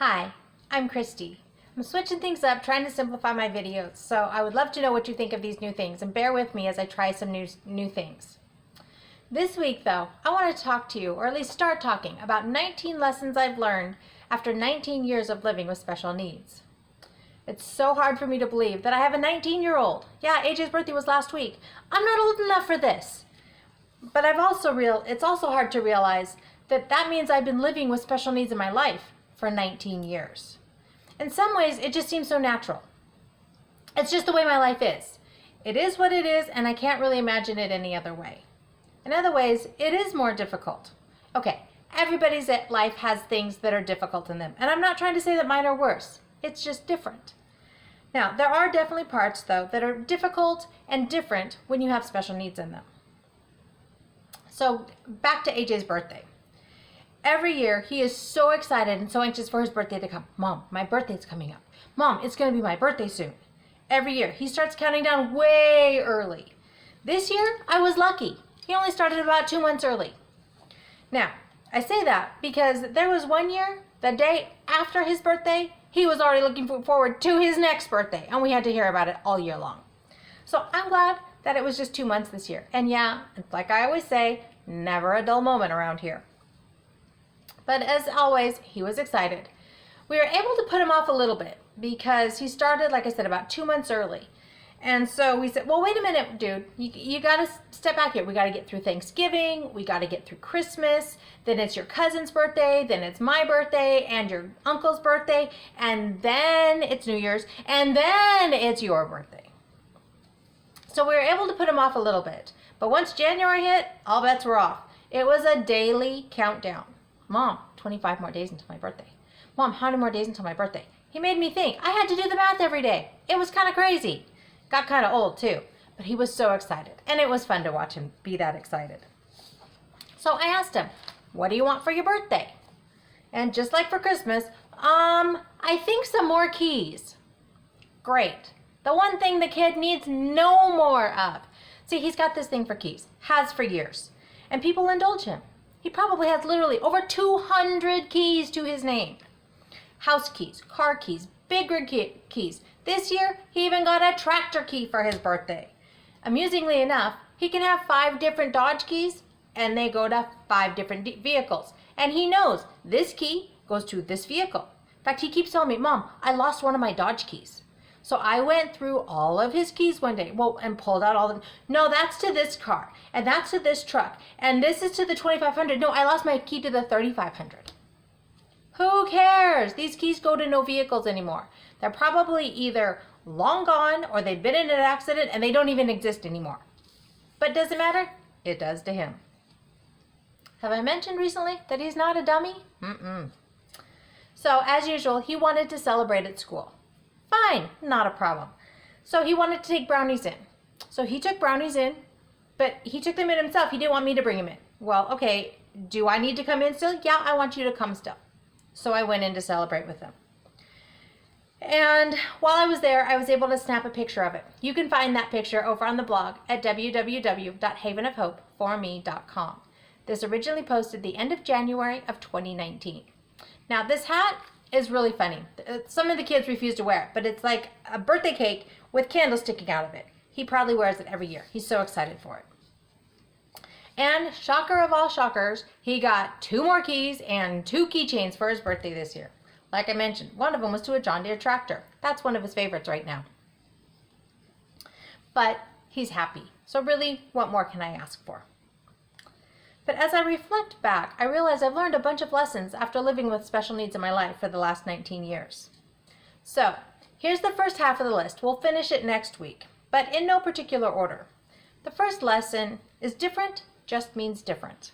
Hi, I'm Christy. I'm switching things up, trying to simplify my videos, so I would love to know what you think of these new things, and bear with me as I try some new things. This week, though, I want to talk to you, or at least start talking, about 19 lessons I've learned after 19 years of living with special needs. It's so hard for me to believe that I have a 19-year-old. Yeah, AJ's birthday was last week. I'm not old enough for this. But it's also hard to realize that that means I've been living with special needs in my life for 19 years. In some ways, it just seems so natural. It's just the way my life is. It is what it is, and I can't really imagine it any other way. In other ways, it is more difficult. Okay, everybody's life has things that are difficult in them, and I'm not trying to say that mine are worse. It's just different. Now, there are definitely parts, though, that are difficult and different when you have special needs in them. So, back to AJ's birthday. Every year, he is so excited and so anxious for his birthday to come. Mom, my birthday's coming up. Mom, it's going to be my birthday soon. Every year, he starts counting down way early. This year, I was lucky. He only started about 2 months early. Now, I say that because there was one year, the day after his birthday, he was already looking forward to his next birthday, and we had to hear about it all year long. So I'm glad that it was just 2 months this year. And yeah, like I always say, never a dull moment around here. But as always, he was excited. We were able to put him off a little bit because he started, like I said, about 2 months early. And so we said, well, wait a minute, dude. You got to step back here. We got to get through Thanksgiving. We got to get through Christmas. Then it's your cousin's birthday. Then it's my birthday and your uncle's birthday. And then it's New Year's. And then it's your birthday. So we were able to put him off a little bit. But once January hit, all bets were off. It was a daily countdown. Mom, 25 more days until my birthday. Mom, how many more days until my birthday? He made me think. I had to do the math every day. It was kind of crazy. Got kind of old too, but he was so excited, and it was fun to watch him be that excited. So I asked him, what do you want for your birthday? And just like for Christmas, I think some more keys. Great. The one thing the kid needs no more of. See, he's got this thing for keys, has for years, and people indulge him. He probably has literally over 200 keys to his name. House keys, car keys, big rig keys. This year, he even got a tractor key for his birthday. Amusingly enough, he can have 5 different Dodge keys, and they go to 5 different vehicles. And he knows this key goes to this vehicle. In fact, he keeps telling me, Mom, I lost one of my Dodge keys. So I went through all of his keys one day, and pulled out all of them. No, that's to this car, and that's to this truck, and this is to the 2500. No, I lost my key to the 3500. Who cares? These keys go to no vehicles anymore. They're probably either long gone or they've been in an accident and they don't even exist anymore. But does it matter? It does to him. Have I mentioned recently that he's not a dummy? So as usual, he wanted to celebrate at school. Fine, not a problem. So he wanted to take brownies in. So he took brownies in, but he took them in himself. He didn't want me to bring him in. Well, okay, do I need to come in still? Yeah, I want you to come still. So I went in to celebrate with them. And while I was there, I was able to snap a picture of it. You can find that picture over on the blog at www.havenofhopeforme.com. This originally posted the end of January of 2019. Now this hat is really funny. Some of the kids refuse to wear it, but it's like a birthday cake with candles sticking out of it. He probably wears it every year. He's so excited for it. And shocker of all shockers, he got 2 more keys and 2 keychains for his birthday this year. Like I mentioned, one of them was to a John Deere tractor. That's one of his favorites right now. But he's happy. So really, what more can I ask for? But as I reflect back, I realize I've learned a bunch of lessons after living with special needs in my life for the last 19 years. So here's the first half of the list. We'll finish it next week, but in no particular order. The first lesson is different just means different.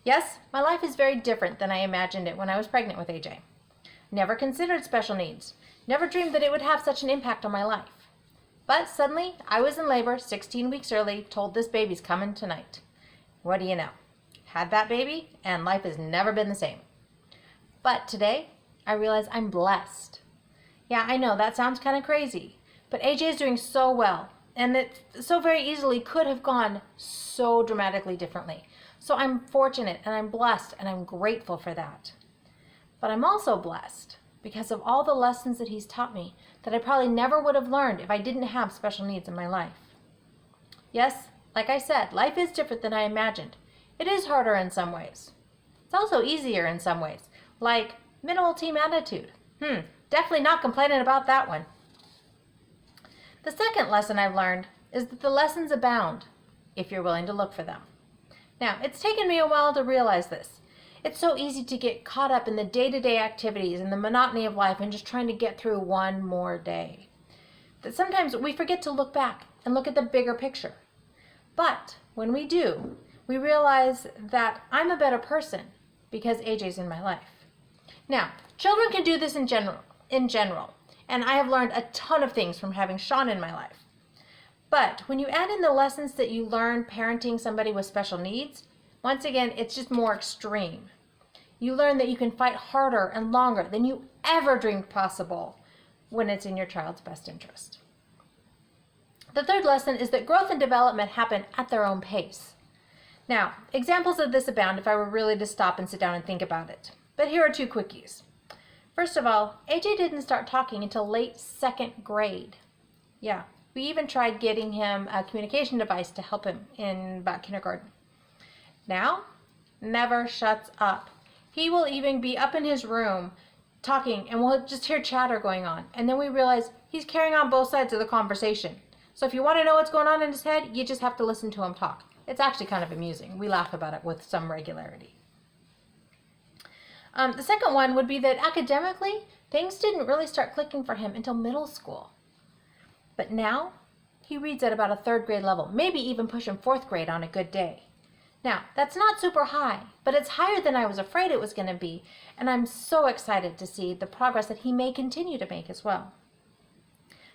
Yes, my life is very different than I imagined it when I was pregnant with AJ. Never considered special needs. Never dreamed that it would have such an impact on my life. But suddenly, I was in labor 16 weeks early, told this baby's coming tonight. What do you know? Had that baby, and life has never been the same. But today, I realize I'm blessed. Yeah, I know, that sounds kind of crazy. But AJ is doing so well, and it so very easily could have gone so dramatically differently. So I'm fortunate, and I'm blessed, and I'm grateful for that. But I'm also blessed because of all the lessons that he's taught me that I probably never would have learned if I didn't have special needs in my life. Yes, like I said, life is different than I imagined. It is harder in some ways. It's also easier in some ways, like minimal team attitude. Definitely not complaining about that one. The second lesson I've learned is that the lessons abound if you're willing to look for them. Now, it's taken me a while to realize this. It's so easy to get caught up in the day-to-day activities and the monotony of life and just trying to get through one more day, that sometimes we forget to look back and look at the bigger picture. But when we do, we realize that I'm a better person because AJ's in my life. Now, children can do this in general, and I have learned a ton of things from having Sean in my life. But when you add in the lessons that you learn parenting somebody with special needs, once again, it's just more extreme. You learn that you can fight harder and longer than you ever dreamed possible when it's in your child's best interest. The third lesson is that growth and development happen at their own pace. Now, examples of this abound if I were really to stop and sit down and think about it. But here are two quickies. First of all, AJ didn't start talking until late second grade. Yeah, we even tried getting him a communication device to help him in about kindergarten. Now, never shuts up. He will even be up in his room talking and we'll just hear chatter going on. And then we realize he's carrying on both sides of the conversation. So if you want to know what's going on in his head, you just have to listen to him talk. It's actually kind of amusing. We laugh about it with some regularity. The second one would be that academically, things didn't really start clicking for him until middle school. But now, he reads at about a third grade level, maybe even pushing fourth grade on a good day. Now, that's not super high, but it's higher than I was afraid it was going to be, and I'm so excited to see the progress that he may continue to make as well.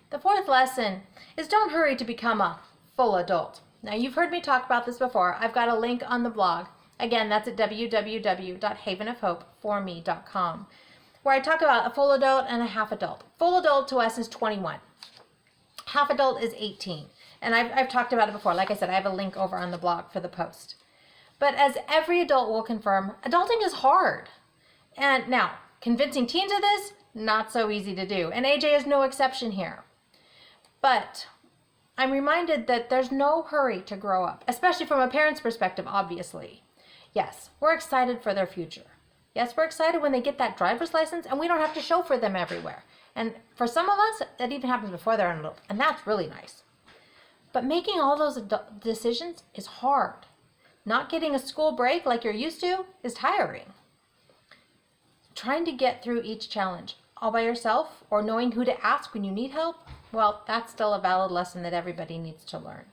The fourth lesson is don't hurry to become a full adult. Now, you've heard me talk about this before. I've got a link on the blog. Again, that's at www.havenofhopeforme.com, where I talk about a full adult and a half adult. Full adult to us is 21. Half adult is 18. And I've talked about it before. Like I said, I have a link over on the blog for the post. But as every adult will confirm, adulting is hard. And now, convincing teens of this, not so easy to do. And AJ is no exception here. But I'm reminded that there's no hurry to grow up, especially from a parent's perspective, obviously. Yes, we're excited for their future. Yes, we're excited when they get that driver's license and we don't have to chauffeur them everywhere. And for some of us, that even happens before they're an adult, and that's really nice. But making all those decisions is hard. Not getting a school break like you're used to is tiring. Trying to get through each challenge all by yourself or knowing who to ask when you need help, well, that's still a valid lesson that everybody needs to learn.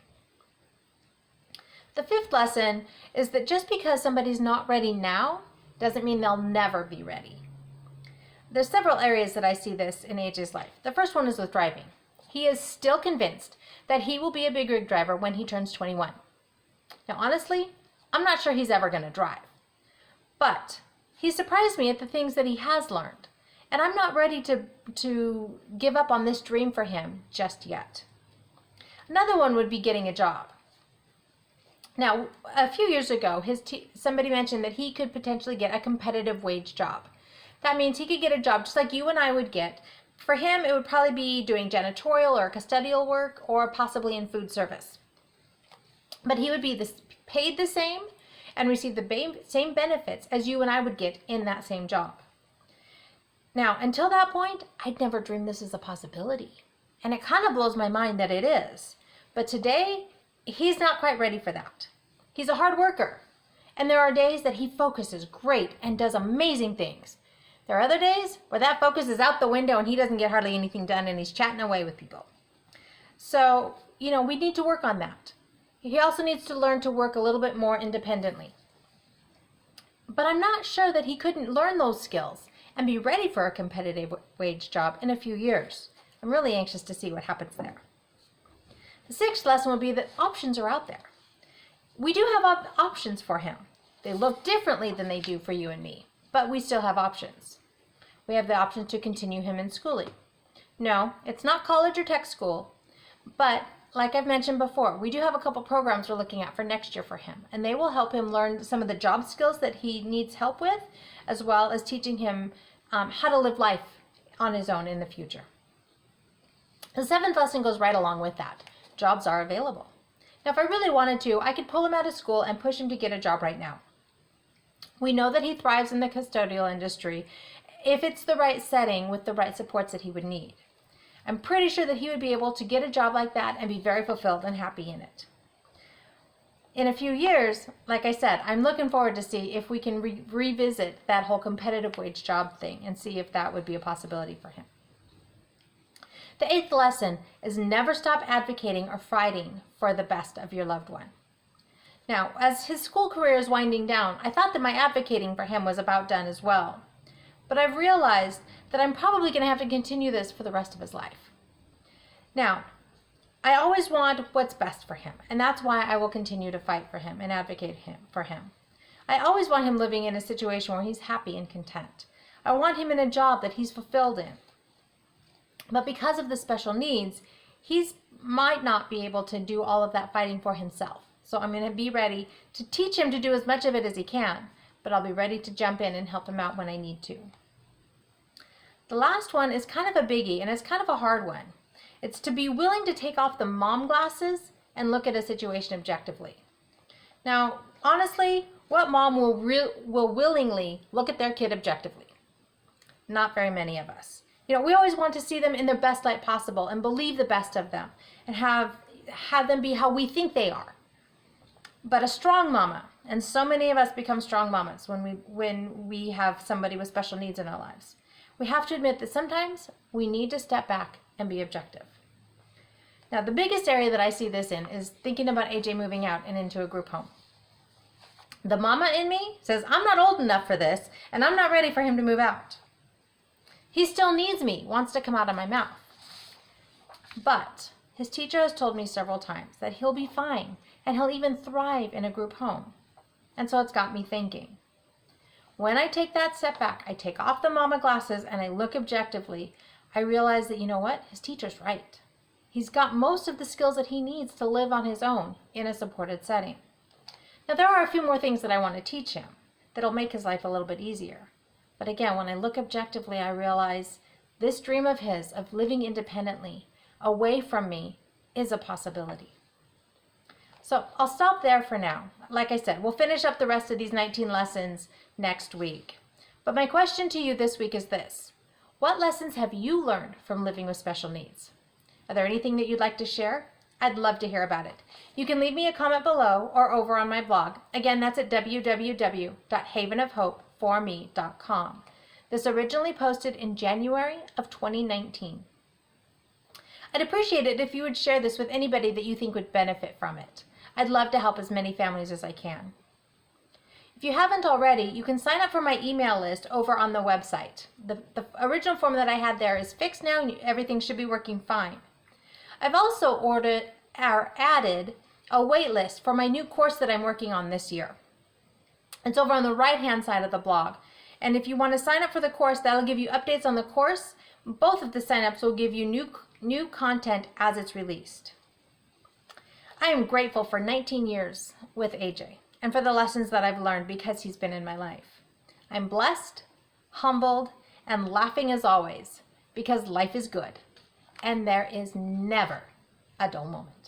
The fifth lesson is that just because somebody's not ready now doesn't mean they'll never be ready. There's several areas that I see this in AJ's life. The first one is with driving. He is still convinced that he will be a big rig driver when he turns 21. Now, honestly, I'm not sure he's ever going to drive. But he surprised me at the things that he has learned. And I'm not ready to give up on this dream for him just yet. Another one would be getting a job. Now, a few years ago, somebody mentioned that he could potentially get a competitive wage job. That means he could get a job just like you and I would get. For him, it would probably be doing janitorial or custodial work or possibly in food service. But he would be paid the same and receive the same benefits as you and I would get in that same job. Now, until that point, I'd never dreamed this is a possibility. And it kind of blows my mind that it is. But today, he's not quite ready for that. He's a hard worker. And there are days that he focuses great and does amazing things. There are other days where that focus is out the window and he doesn't get hardly anything done and he's chatting away with people. So, we need to work on that. He also needs to learn to work a little bit more independently. But I'm not sure that he couldn't learn those skills and be ready for a competitive wage job in a few years. I'm really anxious to see what happens there. The sixth lesson would be that options are out there. We do have options for him. They look differently than they do for you and me, but we still have options. We have the option to continue him in schooling. No, it's not college or tech school, but like I've mentioned before, we do have a couple programs we're looking at for next year for him, and they will help him learn some of the job skills that he needs help with, as well as teaching him how to live life on his own in the future. The seventh lesson goes right along with that. Jobs are available. Now, if I really wanted to, I could pull him out of school and push him to get a job right now. We know that he thrives in the custodial industry if it's the right setting with the right supports that he would need. I'm pretty sure that he would be able to get a job like that and be very fulfilled and happy in it. In a few years, like I said, I'm looking forward to see if we can revisit that whole competitive wage job thing and see if that would be a possibility for him. The eighth lesson is never stop advocating or fighting for the best of your loved one. Now, as his school career is winding down, I thought that my advocating for him was about done as well. But I've realized that I'm probably going to have to continue this for the rest of his life. Now, I always want what's best for him, and that's why I will continue to fight for him and advocate for him. I always want him living in a situation where he's happy and content. I want him in a job that he's fulfilled in. But because of the special needs, he might not be able to do all of that fighting for himself. So I'm going to be ready to teach him to do as much of it as he can, but I'll be ready to jump in and help him out when I need to. The last one is kind of a biggie, and it's kind of a hard one. It's to be willing to take off the mom glasses and look at a situation objectively. Now, honestly, what mom will willingly look at their kid objectively? Not very many of us. We always want to see them in their best light possible and believe the best of them and have them be how we think they are. But a strong mama, and so many of us become strong mamas when we have somebody with special needs in our lives. We have to admit that sometimes we need to step back and be objective. Now, the biggest area that I see this in is thinking about AJ moving out and into a group home. The mama in me says, I'm not old enough for this, and I'm not ready for him to move out. He still needs me, wants to come out of my mouth. But his teacher has told me several times that he'll be fine, and he'll even thrive in a group home. And so it's got me thinking. When I take that step back, I take off the mama glasses and I look objectively, I realize that, you know what? His teacher's right. He's got most of the skills that he needs to live on his own in a supported setting. Now, there are a few more things that I want to teach him that'll make his life a little bit easier. But again, when I look objectively, I realize this dream of his, of living independently, away from me, is a possibility. So I'll stop there for now. Like I said, we'll finish up the rest of these 19 lessons next week. But my question to you this week is this. What lessons have you learned from living with special needs? Are there anything that you'd like to share? I'd love to hear about it. You can leave me a comment below or over on my blog. Again, that's at www.havenofhopeforme.com. This originally posted in January of 2019. I'd appreciate it if you would share this with anybody that you think would benefit from it. I'd love to help as many families as I can. If you haven't already, you can sign up for my email list over on the website. The original form that I had there is fixed now and everything should be working fine. I've also added a wait list for my new course that I'm working on this year. It's over on the right-hand side of the blog. And if you want to sign up for the course, that'll give you updates on the course. Both of the signups will give you new content as it's released. I am grateful for 19 years with AJ and for the lessons that I've learned because he's been in my life. I'm blessed, humbled, and laughing as always because life is good and there is never a dull moment.